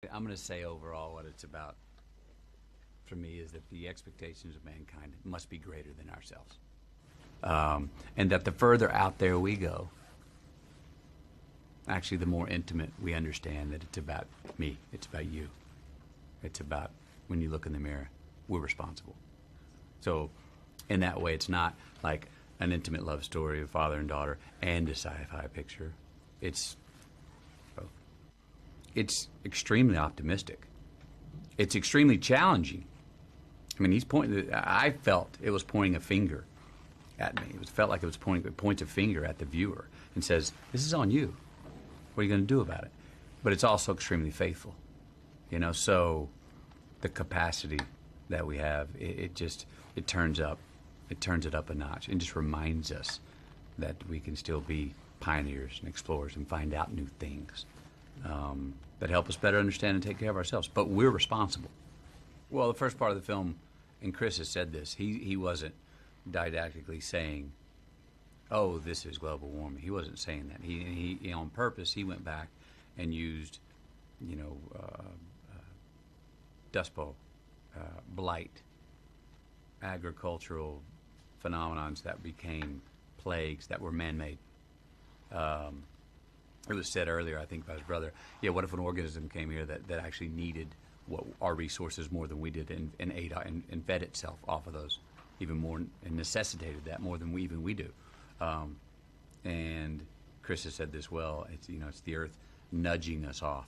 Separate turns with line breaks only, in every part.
I'm going to say overall what it's about for me is that the expectations of mankind must be greater than ourselves. And that the further out there we go, actually the more intimate we understand that it's about me, it's about you. It's about when you look in the mirror, we're responsible. So in that way, it's not like an intimate love story of father and daughter and a sci-fi picture. It's extremely optimistic. It's extremely challenging. I mean, I felt it was pointing a finger at me. It felt like it points a finger at the viewer and says, this is on you. What are you going to do about it? But it's also extremely faithful. So the capacity that we have, it turns it up a notch and just reminds us that we can still be pioneers and explorers and find out new things that help us better understand and take care of ourselves. But we're responsible. Well, the first part of the film, and Chris has said this, he wasn't didactically saying, oh, this is global warming. He wasn't saying that. He on purpose, he went back and used, Dust Bowl, blight, agricultural phenomenons that became plagues that were man-made. It was said earlier, I think, by his brother, what if an organism came here that actually needed our resources more than we did and ate and fed itself off of those even more and necessitated that more than we do. And Chris has said this well, it's the earth nudging us off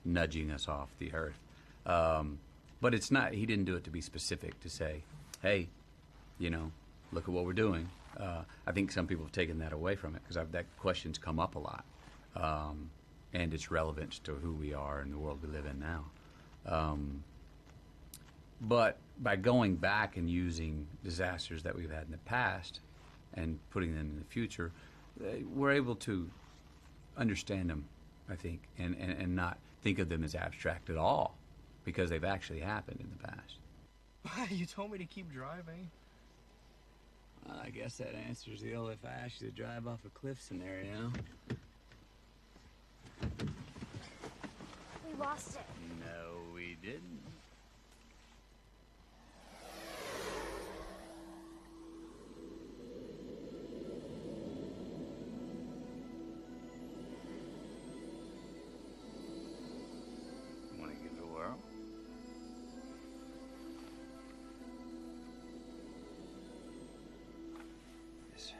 the earth. But it's not, he didn't do it to be specific, to say, hey, look at what we're doing. I think some people have taken that away from it because that question's come up a lot. And its relevance to who we are and the world we live in now. But by going back and using disasters that we've had in the past and putting them in the future, we're able to understand them, I think, and not think of them as abstract at all, because they've actually happened in the past.
You told me to keep driving.
I guess that answers the old if I asked you to drive off a cliff scenario.
We lost it.
No, we didn't. Want to give it a whirl? Yes.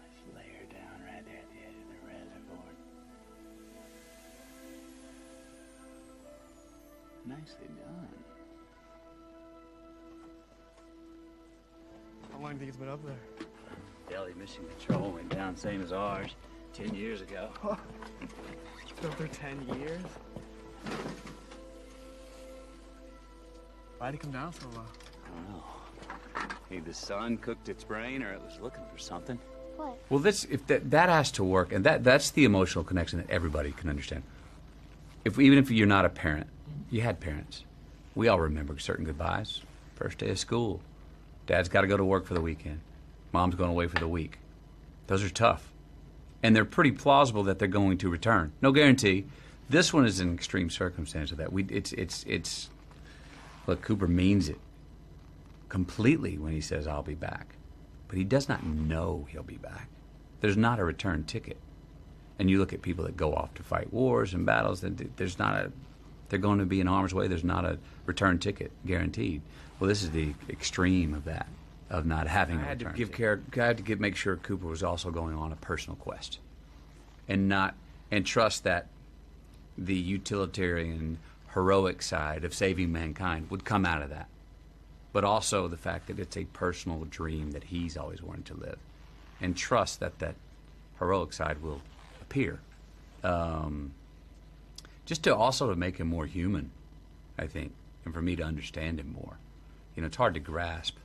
Let's lay her down right there at the edge of the reservoir. Nicely done.
How long do you think it's been up there?
Daily mission control went down same as ours 10 years ago.
It's been up there 10 years? Why'd it come down so low?
I don't know. Either the sun cooked its brain or it was looking for something.
What?
Well, that has to work, and that's the emotional connection that everybody can understand. Even if you're not a parent, you had parents. We all remember certain goodbyes. First day of school. Dad's got to go to work for the weekend. Mom's going away for the week. Those are tough. And they're pretty plausible that they're going to return. No guarantee. This one is an extreme circumstance of that. Look, Cooper means it completely when he says, I'll be back. But he does not know he'll be back. There's not a return ticket. And you look at people that go off to fight wars and battles, and they're going to be in harm's way. There's not a return ticket guaranteed. Well, this is the extreme of that, of not having a return ticket. I had to make sure Cooper was also going on a personal quest, and trust that the utilitarian, heroic side of saving mankind would come out of that. But also the fact that it's a personal dream that he's always wanted to live, and trust that heroic side will appear. Just to make him more human, I think, and for me to understand him more. It's hard to grasp.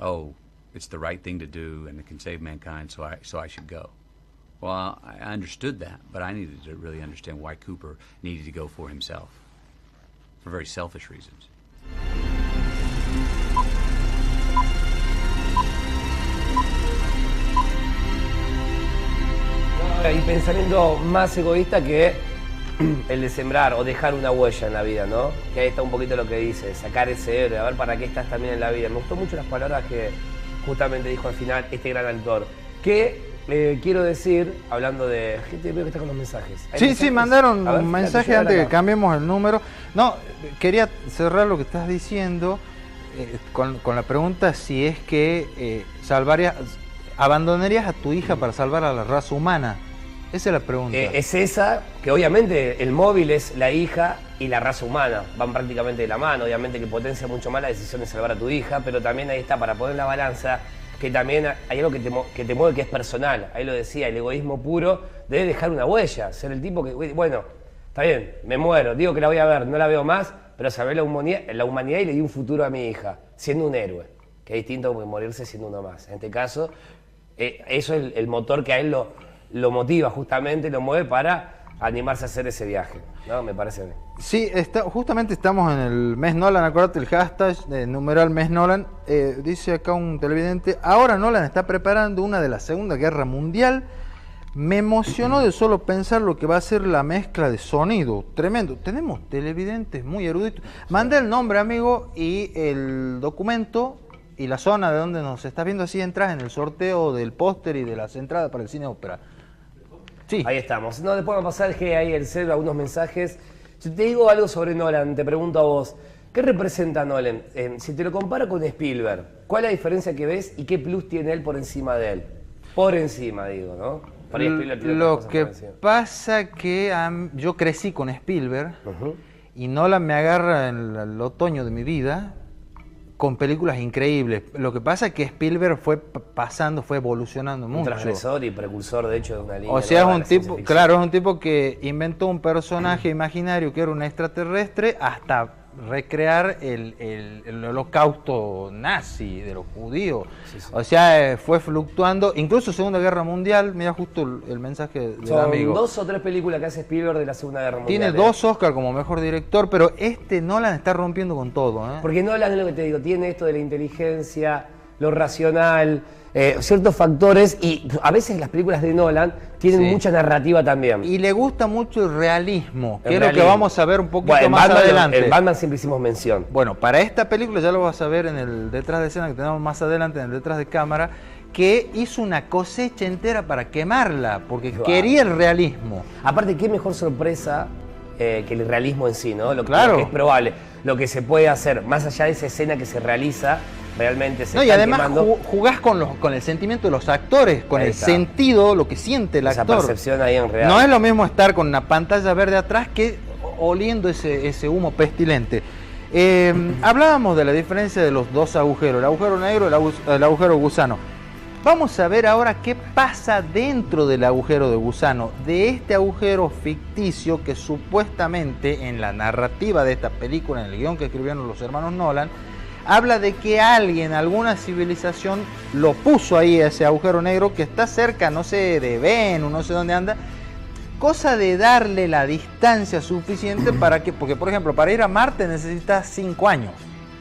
Oh, it's the right thing to do, and it can save mankind, so I should go. Well, I understood that, but I needed to really understand why Cooper needed to go for himself, for very selfish reasons.
pensamiento más egoísta que el de sembrar o dejar una huella en la vida, ¿no? Que ahí está un poquito lo que dice, sacar ese héroe, a ver para qué estás también en la vida. Me gustó mucho las palabras que justamente dijo al final este gran actor. Que quiero decir, hablando de gente, veo que está con los mensajes.
Sí, mandaron
A ver,
un
fíjate,
mensaje
yo
antes que
acá.
cambiemos el número. No, quería cerrar lo que estás diciendo con la pregunta si es que abandonarías a tu hija para salvar a la raza humana. Esa es la pregunta.
Es esa, que obviamente el móvil es la hija y la raza humana, van prácticamente de la mano, obviamente que potencia mucho más la decisión de salvar a tu hija, pero también ahí está, para poner en la balanza, que también hay algo que te mueve que es personal, ahí lo decía, el egoísmo puro debe dejar una huella, ser el tipo que, bueno, está bien, me muero, digo que la voy a ver, no la veo más, pero salvé la humanidad y le di un futuro a mi hija, siendo un héroe, que es distinto que morirse siendo uno más. En este caso, eso es el motor que a él lo motiva justamente, lo mueve para animarse a hacer ese viaje, ¿no? Me parece a mí.
Sí, justamente estamos en el mes Nolan, acuérdate el hashtag, numeral mes Nolan, dice acá un televidente, ahora Nolan está preparando una de la Segunda Guerra Mundial, me emocionó de solo pensar lo que va a ser la mezcla de sonido, tremendo, tenemos televidentes muy eruditos, mandé el nombre amigo y el documento y la zona de donde nos estás viendo, así entras en el sorteo del póster y de las entradas para el cine ópera. Sí.
Ahí estamos. No, después va a pasar que hay el cel, algunos mensajes. Si te digo algo sobre Nolan, te pregunto a vos, ¿qué representa Nolan? Si te lo comparo con Spielberg, ¿cuál es la diferencia que ves y qué plus tiene él por encima de él? Por encima, digo, ¿no? Por ahí Spielberg tiene otras
Lo
cosas
que
por encima.
pasa que yo crecí con Spielberg y Nolan me agarra en el otoño de mi vida con películas increíbles. Lo que pasa es que Spielberg fue evolucionando
Un
mucho.
transgresor y precursor, de hecho, de una línea.
O sea,
nueva
es
de
un
la ciencia
tipo,
ficción.
claro, es un tipo que inventó un personaje imaginario que era un extraterrestre hasta recrear el holocausto nazi de los judíos.
Sí.
O sea, fue fluctuando, incluso Segunda Guerra Mundial, mira justo el mensaje del
Son
amigo.
2 o 3 películas que hace Spielberg de la Segunda Guerra Mundial.
Tiene 2 Oscar como mejor director, pero Nolan está rompiendo con todo, ¿eh?
Porque Nolan es lo que te digo, tiene esto de la inteligencia, lo racional, ciertos factores, y a veces las películas de Nolan tienen
Sí.
mucha narrativa también.
Y le gusta mucho el realismo, que
El
es lo que
realismo.
vamos a ver un poquito
Bueno,
más adelante.
En Batman siempre hicimos mención.
Bueno, para esta película ya lo vas a ver en el detrás de escena que tenemos más adelante, en el detrás de cámara, que hizo una cosecha entera para quemarla, porque
Claro.
quería el realismo.
Aparte, qué mejor sorpresa que el realismo en sí, ¿no?
Claro.
Lo que es probable, lo que se puede hacer, más allá de esa escena que se realiza, realmente se
No, y
están
además
quemando.
jugás con el sentimiento de los actores, con
Ahí
el
está.
sentido, lo que siente el
Esa
actor.
percepción ahí en real.
No es lo mismo estar con una pantalla verde atrás que oliendo ese humo pestilente. Hablábamos de la diferencia de los dos agujeros, el agujero negro y el agujero gusano. Vamos a ver ahora qué pasa dentro del agujero de gusano, de este agujero ficticio que supuestamente en la narrativa de esta película, en el guión que escribieron los hermanos Nolan, habla de que alguien, alguna civilización lo puso ahí a ese agujero negro que está cerca, no sé, de Venus, no sé dónde anda, cosa de darle la distancia suficiente para que, porque por ejemplo, para ir a Marte necesitas 5 años.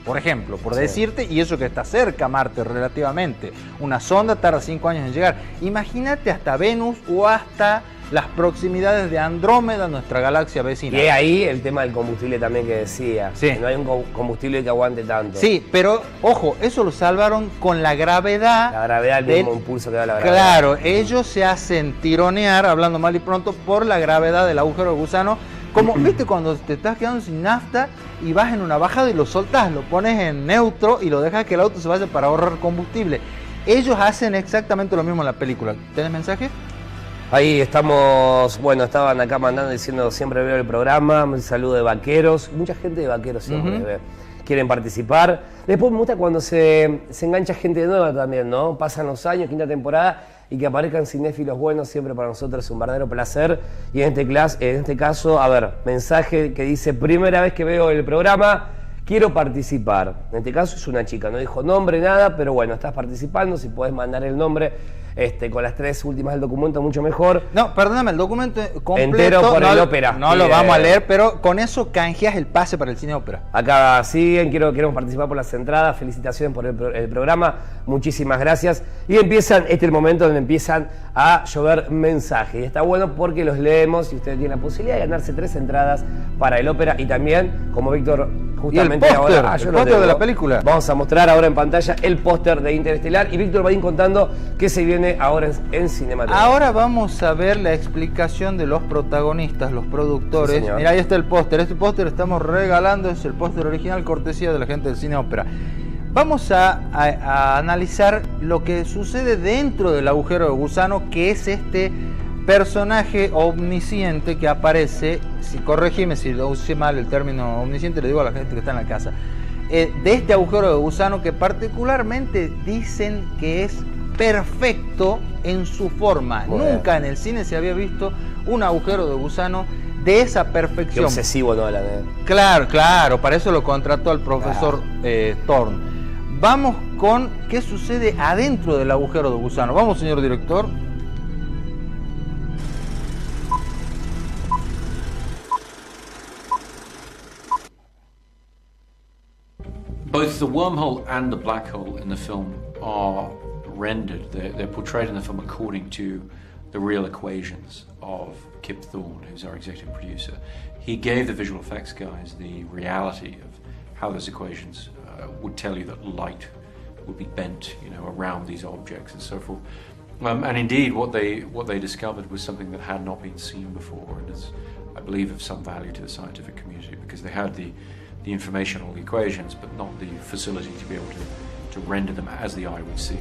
Por ejemplo, por
Sí.
decirte, y eso que está cerca a Marte relativamente. Una sonda tarda 5 años en llegar. Imagínate hasta Venus o hasta las proximidades de Andrómeda, nuestra galaxia vecina.
Y es ahí el tema del combustible también que decía.
Sí.
Que no hay un combustible que aguante tanto.
Sí, pero ojo, eso lo salvaron con la gravedad.
La gravedad, el
del-
mismo impulso que da la gravedad.
Claro, ellos se hacen tironear, hablando mal y pronto, por la gravedad del agujero de gusano. Como, ¿viste cuando te estás quedando sin nafta y vas en una bajada y lo soltás, lo pones en neutro y lo dejas que el auto se vaya para ahorrar combustible? Ellos hacen exactamente lo mismo en la película. ¿Tenés mensaje?
Ahí estamos, bueno, estaban acá mandando diciendo siempre veo el programa, un saludo de vaqueros, mucha gente de vaqueros siempre
Ujú.
quieren participar. Después me gusta cuando se engancha gente nueva también, ¿no? Pasan los años, quinta temporada, y que aparezcan cinéfilos buenos, siempre para nosotros es un verdadero placer. Y en este caso, a ver, mensaje que dice, primera vez que veo el programa, quiero participar. En este caso es una chica, no dijo nombre, nada, pero bueno, estás participando, si podés mandar el nombre con las 3 últimas del documento mucho mejor.
No, perdóname, el documento completo
Entero por
no,
el ópera.
no lo vamos a leer, pero con eso canjeas el pase para el cine ópera.
Acá siguen, queremos participar por las entradas, felicitaciones por el programa, muchísimas gracias. Y este es el momento donde empiezan a llover mensajes. Y está bueno porque los leemos y ustedes tienen la posibilidad de ganarse 3 entradas para el ópera y también, como Víctor justamente
¿Y el póster?
ahora...
¿El póster de la película?
Vamos a mostrar ahora en pantalla el póster de Interestelar y Víctor va a ir contando qué se viene ahora en cinematografía.
Ahora vamos a ver la explicación de los protagonistas, los productores.
Sí,
Mira, ahí está el póster. Este póster estamos regalando, es el póster original, cortesía de la gente del cine ópera. Vamos a analizar lo que sucede dentro del agujero de gusano, que es este personaje omnisciente que aparece, si corregime si lo usé mal el término omnisciente, le digo a la gente que está en la casa, de este agujero de gusano que particularmente dicen que es perfecto en su forma.
Bueno.
Nunca en el cine se había visto un agujero de gusano de esa
Qué
perfección.
obsesivo Nolan,
Claro, para eso lo contrató al profesor Thorne. Vamos con qué sucede adentro del agujero de gusano. Vamos, señor director.
Both the wormhole and the black hole in the film are rendered, they're portrayed in the film according to the real equations of Kip Thorne, who's our executive producer. He gave the visual effects guys the reality of how those equations would tell you that light would be bent, around these objects and so forth. And indeed, what they discovered was something that had not been seen before, and is, I believe, of some value to the scientific community, because they had the information or the equations, but not the facility to be able to render them as the eye would see.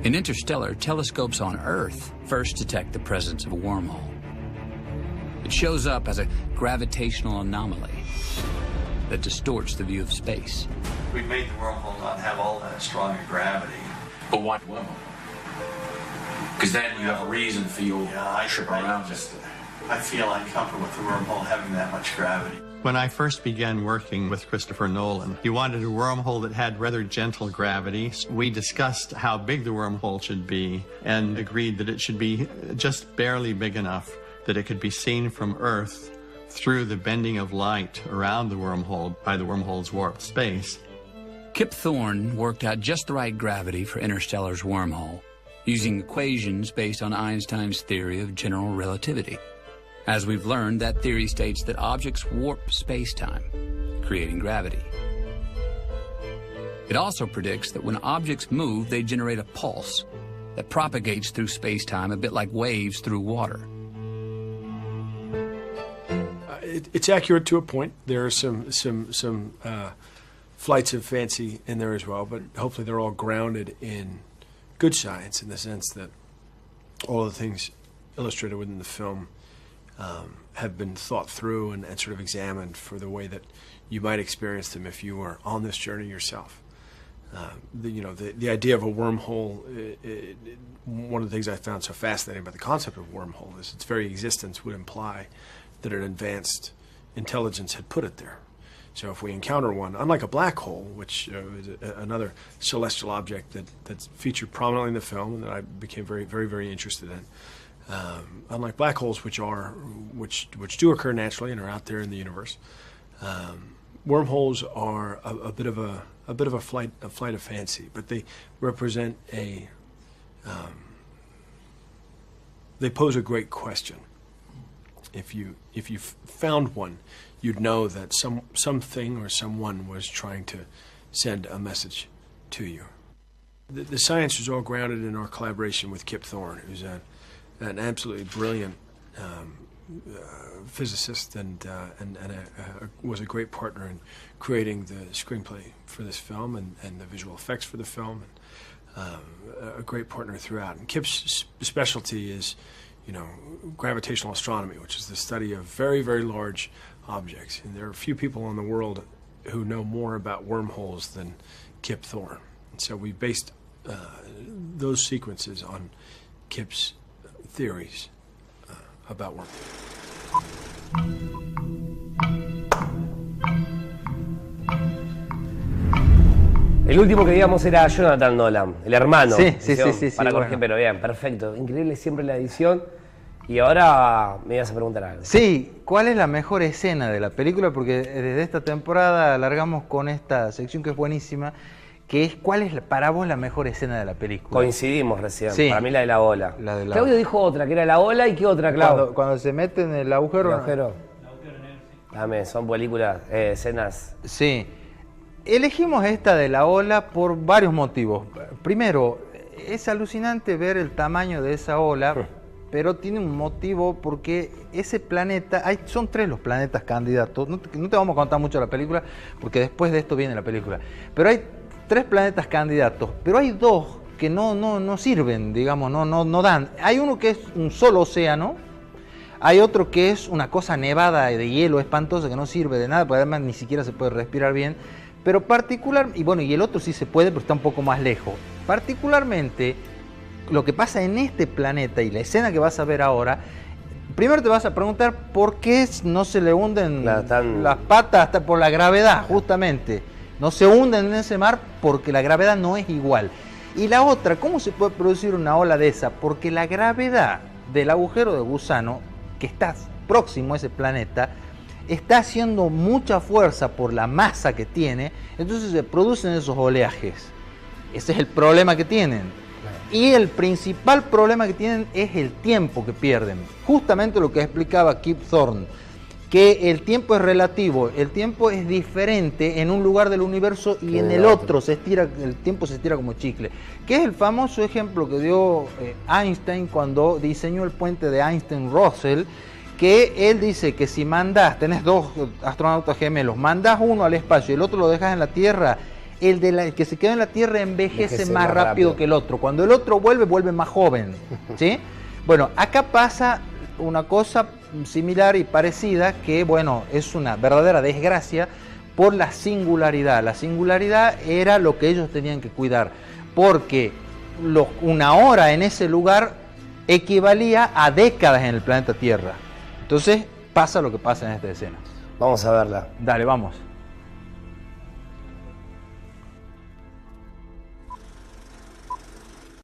In Interstellar, telescopes on Earth first detect the presence of a wormhole. It shows up as a gravitational anomaly that distorts the view of space.
We made the wormhole not have all that strong a gravity.
But why wormhole? Because then you have a reason for your trip around it.
I feel uncomfortable with the wormhole having that much gravity.
When I first began working with Christopher Nolan, he wanted a wormhole that had rather gentle gravity. We discussed how big the wormhole should be and agreed that it should be just barely big enough that it could be seen from Earth through the bending of light around the wormhole by the wormhole's warped space.
Kip Thorne worked out just the right gravity for Interstellar's wormhole, using equations based on Einstein's theory of general relativity. As we've learned, that theory states that objects warp space-time, creating gravity. It also predicts that when objects move, they generate a pulse that propagates through space-time a bit like waves through water.
It's accurate to a point. There are some flights of fancy in there as well, but hopefully they're all grounded in good science, in the sense that all the things illustrated within the film have been thought through and sort of examined for the way that you might experience them if you were on this journey yourself. The idea of a wormhole, one of the things I found so fascinating about the concept of wormhole is its very existence would imply that an advanced intelligence had put it there. So if we encounter one, unlike a black hole, which is another celestial object that's featured prominently in the film and that I became very, very, very interested in, unlike black holes, which do occur naturally and are out there in the universe, wormholes are a bit of a flight of fancy, but they represent they pose a great question. If you found one, you'd know that something or someone was trying to send a message to you. The science is all grounded in our collaboration with Kip Thorne, who's an absolutely brilliant physicist and was a great partner in creating the screenplay for this film and the visual effects for the film, and a great partner throughout. And Kip's specialty is, gravitational astronomy, which is the study of very, very large objects. And there are few people in the world who know more about wormholes than Kip Thorne. And so we based those sequences on Kip's theories about wormholes.
El último que digamos era Jonathan Nolan, el hermano.
Sí,
Edición
sí,
Para corregir,
bueno.
pero bien, perfecto. Increíble siempre la edición. Y ahora me ibas a preguntar algo.
Sí, ¿cuál es la mejor escena de la película? Porque desde esta temporada alargamos con esta sección que es buenísima, que es ¿cuál es para vos la mejor escena de la película?
Coincidimos recién.
Sí.
Para mí la de la ola.
La de la
Claudio
ola.
dijo otra, que era la ola. ¿Y qué otra, Claudio?
Cuando se mete en el agujero.
¿El agujero? Dame, son películas, escenas.
Sí. Elegimos esta de la ola por varios motivos. Primero, es alucinante ver el tamaño de esa ola, pero tiene un motivo porque ese planeta, son 3 los planetas candidatos, no te vamos a contar mucho la película, porque después de esto viene la película, pero hay 3 planetas candidatos, pero hay 2 que no sirven, digamos, no dan. Hay uno que es un solo océano, hay otro que es una cosa nevada de hielo espantosa que no sirve de nada, porque además ni siquiera se puede respirar bien, pero y el otro sí se puede, pero está un poco más lejos. Particularmente, lo que pasa en este planeta y la escena que vas a ver ahora, primero te vas a preguntar por qué no se le hunden las patas hasta por la gravedad, justamente. No se hunden en ese mar porque la gravedad no es igual. Y la otra, ¿cómo se puede producir una ola de esa? Porque la gravedad del agujero de gusano, que está próximo a ese planeta, está haciendo mucha fuerza por la masa que tiene, entonces se producen esos oleajes. Ese es el problema que tienen. Y el principal problema que tienen es el tiempo que pierden. Justamente lo que explicaba Kip Thorne, que el tiempo es relativo, el tiempo es diferente en un lugar del universo y en el otro el tiempo se estira como chicle. Que es el famoso ejemplo que dio Einstein cuando diseñó el puente de Einstein-Russell, que él dice que si tenés 2 astronautas gemelos, mandás uno al espacio y el otro lo dejas en la Tierra, el que se queda en la Tierra envejece más rápido que el otro. Cuando el otro vuelve más joven, ¿sí? Bueno, acá pasa una cosa similar y parecida, que bueno, es una verdadera desgracia por la singularidad. La singularidad era lo que ellos tenían que cuidar, porque una hora en ese lugar equivalía a décadas en el planeta Tierra. Entonces pasa lo que pasa en esta escena.
Vamos a verla.
Dale, vamos.